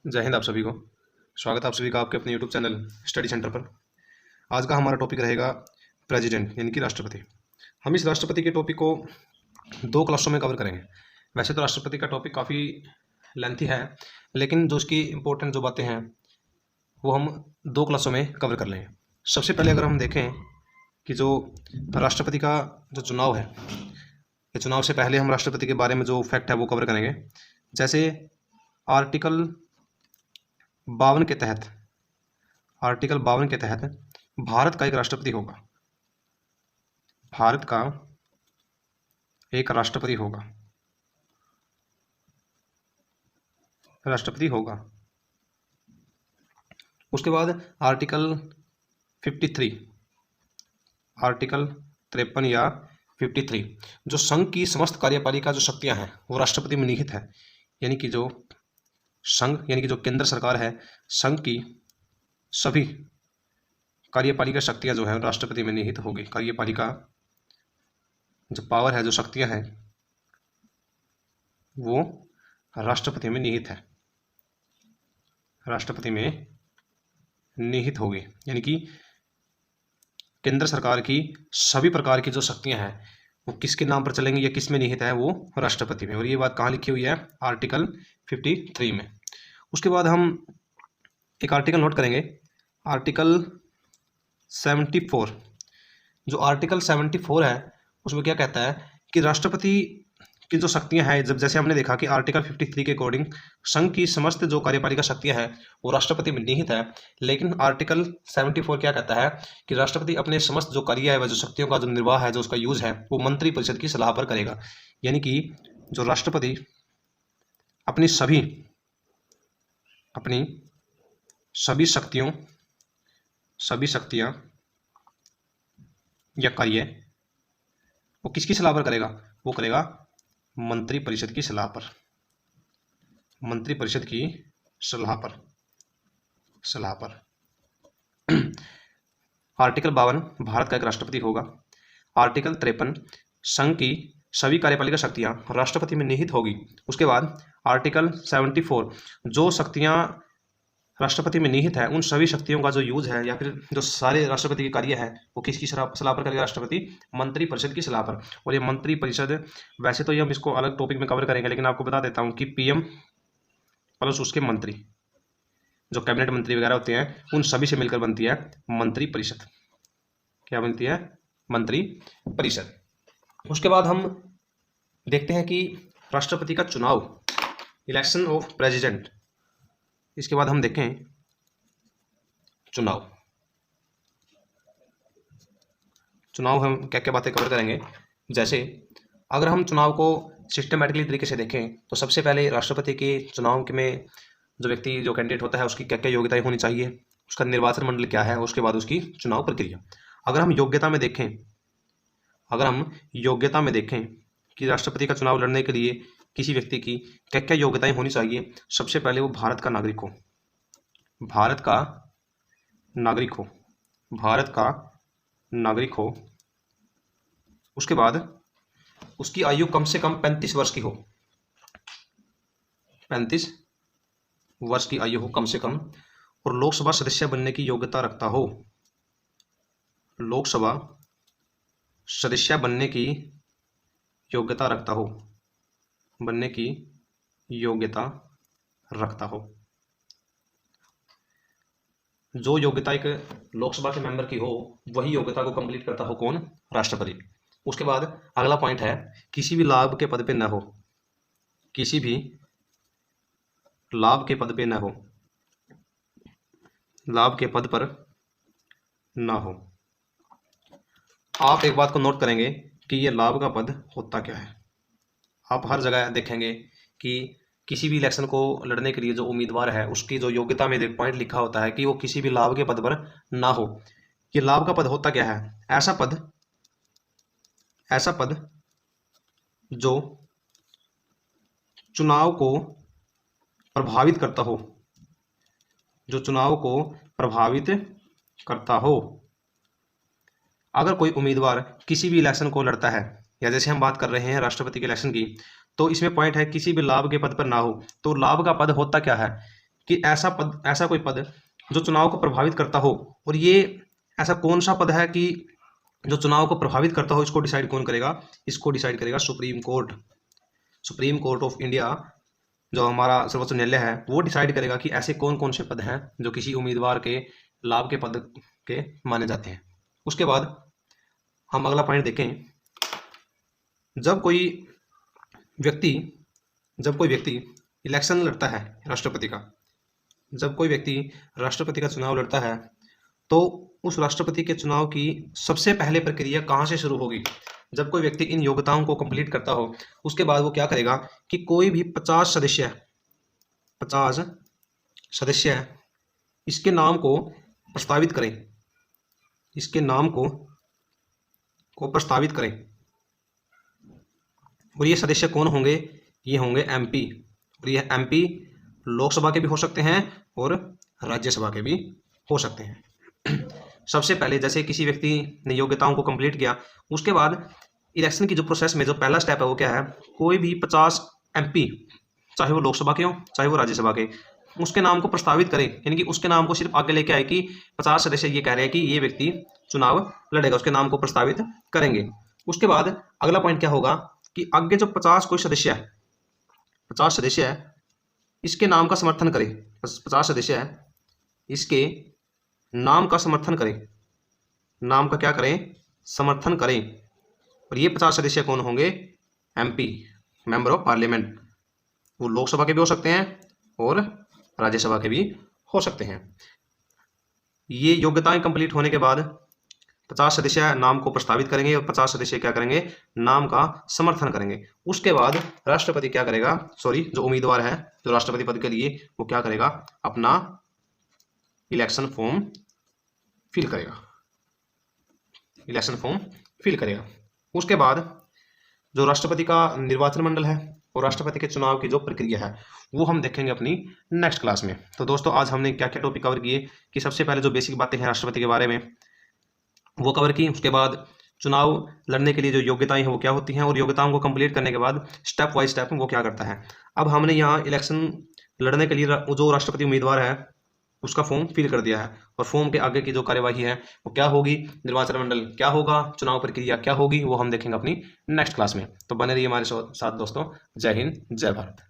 जय हिंद आप सभी को। स्वागत है आप सभी का आपके अपने यूट्यूब चैनल स्टडी सेंटर पर। आज का हमारा टॉपिक रहेगा प्रेसिडेंट यानी कि राष्ट्रपति। हम इस राष्ट्रपति के टॉपिक को दो क्लासों में कवर करेंगे। वैसे तो राष्ट्रपति का टॉपिक काफ़ी लेंथी है, लेकिन जो उसकी इम्पोर्टेंट जो बातें हैं वो हम दो क्लासों में कवर कर लेंगे। सबसे पहले अगर हम देखें कि जो राष्ट्रपति का जो चुनाव है, ये चुनाव से पहले हम राष्ट्रपति के बारे में जो फैक्ट है वो कवर करेंगे। जैसे आर्टिकल 52 के तहत भारत का एक राष्ट्रपति होगा। भारत का एक राष्ट्रपति होगा। उसके बाद आर्टिकल 53 या 53 जो संघ की समस्त कार्यपालिका जो शक्तियां हैं वो राष्ट्रपति में निहित है। यानी कि जो केंद्र सरकार है, संघ की सभी कार्यपालिका शक्तियां जो है राष्ट्रपति में निहित होगी। कार्यपालिका जो पावर है, जो शक्तियां हैं वो राष्ट्रपति में निहित होगी। यानी कि केंद्र सरकार की सभी प्रकार की जो शक्तियां हैं वो किसके नाम पर चलेंगी या किस में निहित है, वो राष्ट्रपति में। और ये बात कहाँ लिखी हुई है? आर्टिकल 53 में। उसके बाद हम एक आर्टिकल नोट करेंगे, आर्टिकल 74। जो आर्टिकल 74 है उसमें क्या कहता है कि राष्ट्रपति की जो शक्तियां हैं, जब जैसे हमने देखा कि आर्टिकल 53 के अकॉर्डिंग संघ की समस्त जो कार्यपालिका शक्तियां हैं वो राष्ट्रपति में निहित है, लेकिन आर्टिकल 74 क्या कहता है कि राष्ट्रपति अपने समस्त जो कार्य है, जो शक्तियों का जो निर्वाह है, जो उसका यूज है, वो मंत्रिपरिषद की सलाह पर करेगा। यानी कि जो राष्ट्रपति अपनी सभी शक्तियां या कार्य वो किसकी सलाह पर करेगा? वो करेगा मंत्रिपरिषद की सलाह पर। आर्टिकल 52 भारत का एक राष्ट्रपति होगा। आर्टिकल 53 संघ की सभी कार्यपालिका शक्तियां राष्ट्रपति में निहित होगी। उसके बाद आर्टिकल 74 जो शक्तियां राष्ट्रपति में निहित है उन सभी शक्तियों का जो यूज है या फिर जो सारे राष्ट्रपति के कार्य है वो किसकी सलाह पर करेगा? राष्ट्रपति मंत्रिपरिषद की सलाह पर। और ये मंत्रिपरिषद, वैसे तो ये हम इसको अलग टॉपिक में कवर करेंगे, लेकिन आपको बता देता हूँ कि पीएम प्लस उसके मंत्री, जो कैबिनेट मंत्री वगैरह होते हैं, उन सभी से मिलकर बनती है मंत्रिपरिषद। क्या बनती है? मंत्रिपरिषद। उसके बाद हम देखते हैं कि राष्ट्रपति का चुनाव, इलेक्शन ऑफ प्रेसिडेंट। इसके बाद हम देखें चुनाव हम क्या क्या बातें कवर करेंगे। जैसे अगर हम चुनाव को सिस्टमेटिकली तरीके से देखें तो सबसे पहले राष्ट्रपति के चुनाव में जो व्यक्ति, जो कैंडिडेट होता है, उसकी क्या क्या योग्यताएं होनी चाहिए, उसका निर्वाचन मंडल क्या है, उसके बाद उसकी चुनाव प्रक्रिया। अगर हम योग्यता में देखें कि राष्ट्रपति का चुनाव लड़ने के लिए किसी व्यक्ति की क्या क्या योग्यताएं होनी चाहिए, सबसे पहले वो भारत का नागरिक हो। उसके बाद उसकी आयु कम से कम 35 वर्ष की हो। 35 वर्ष की आयु हो कम से कम। और लोकसभा सदस्य बनने की योग्यता रखता हो। लोकसभा सदस्य बनने की योग्यता रखता हो। जो योग्यता एक लोकसभा के मेंबर की हो वही योग्यता को कंप्लीट करता हो। कौन? राष्ट्रपति। उसके बाद अगला पॉइंट है, किसी भी लाभ के पद पे न हो। आप एक बात को नोट करेंगे कि ये लाभ का पद होता क्या है। आप हर जगह देखेंगे कि किसी भी इलेक्शन को लड़ने के लिए जो उम्मीदवार है उसकी जो योग्यता में एक पॉइंट लिखा होता है कि वो किसी भी लाभ के पद पर ना हो। ये लाभ का पद होता क्या है? ऐसा पद जो चुनाव को प्रभावित करता हो। अगर कोई उम्मीदवार किसी भी इलेक्शन को लड़ता है, या जैसे हम बात कर रहे हैं राष्ट्रपति के इलेक्शन की, तो इसमें पॉइंट है किसी भी लाभ के पद पर ना हो। तो लाभ का पद होता क्या है कि ऐसा कोई पद जो चुनाव को प्रभावित करता हो, और ये ऐसा कौन सा पद है कि जो चुनाव को प्रभावित करता हो, इसको डिसाइड कौन करेगा? इसको डिसाइड करेगा supreme court. Supreme court of India जो हमारा सर्वोच्च न्यायालय है, वो डिसाइड करेगा कि ऐसे कौन कौन से पद हैं जो किसी उम्मीदवार के लाभ के पद के माने जाते हैं। उसके बाद हम अगला पॉइंट देखें। जब कोई व्यक्ति इलेक्शन लड़ता है राष्ट्रपति का, जब कोई व्यक्ति राष्ट्रपति का चुनाव लड़ता है, तो उस राष्ट्रपति के चुनाव की सबसे पहले प्रक्रिया कहाँ से शुरू होगी? जब कोई व्यक्ति इन योग्यताओं को कंप्लीट करता हो, उसके बाद वो क्या करेगा कि कोई भी 50 सदस्य इसके नाम को प्रस्तावित करें, इसके नाम को प्रस्तावित करें। और ये सदस्य कौन होंगे? ये होंगे एमपी। और ये एमपी लोकसभा के भी हो सकते हैं और राज्यसभा के भी हो सकते हैं। सबसे पहले जैसे किसी व्यक्ति ने योग्यताओं को कंप्लीट किया, उसके बाद इलेक्शन की जो प्रोसेस में जो पहला स्टेप है वो क्या है? कोई भी 50 एमपी, चाहे वो लोकसभा के हो चाहे वो राज्यसभा के, उसके नाम को प्रस्तावित करें, यानी कि उसके नाम को सिर्फ आगे लेके आए कि 50 सदस्य ये कह रहे हैं कि ये व्यक्ति चुनाव लड़ेगा, उसके नाम को प्रस्तावित करेंगे। उसके बाद अगला पॉइंट क्या होगा कि आगे जो 50 सदस्य है इसके नाम का समर्थन करें। 50 सदस्य है, इसके नाम का समर्थन करें, नाम का क्या करें? समर्थन करें। और ये 50 सदस्य कौन होंगे? MP, member of parliament. वो लोकसभा के भी हो सकते हैं और राज्यसभा के भी हो सकते हैं। ये योग्यताएं कंप्लीट होने के बाद 50 सदस्य नाम को प्रस्तावित करेंगे और 50 सदस्य क्या करेंगे? नाम का समर्थन करेंगे। उसके बाद राष्ट्रपति क्या करेगा? जो उम्मीदवार है जो राष्ट्रपति पद के लिए, वो क्या करेगा? अपना इलेक्शन फॉर्म फिल करेगा। उसके बाद जो राष्ट्रपति का निर्वाचन मंडल है और राष्ट्रपति के चुनाव की जो प्रक्रिया है वो हम देखेंगे अपनी नेक्स्ट क्लास में। तो दोस्तों आज हमने क्या क्या टॉपिक कवर किए कि सबसे पहले जो बेसिक बातें हैं राष्ट्रपति के बारे में वो कवर की। उसके बाद चुनाव लड़ने के लिए जो योग्यताएं हैं वो क्या होती हैं, और योग्यताओं को कंप्लीट करने के बाद स्टेप बाय स्टेप वो क्या करता है। अब हमने यहाँ इलेक्शन लड़ने के लिए जो राष्ट्रपति उम्मीदवार है उसका फॉर्म फिल कर दिया है, और फॉर्म के आगे की जो कार्यवाही है वो क्या होगी, निर्वाचन मंडल क्या होगा, चुनाव प्रक्रिया क्या होगी, वो हम देखेंगे अपनी नेक्स्ट क्लास में। तो बने रहिए हमारे साथ दोस्तों। जय हिंद, जय भारत।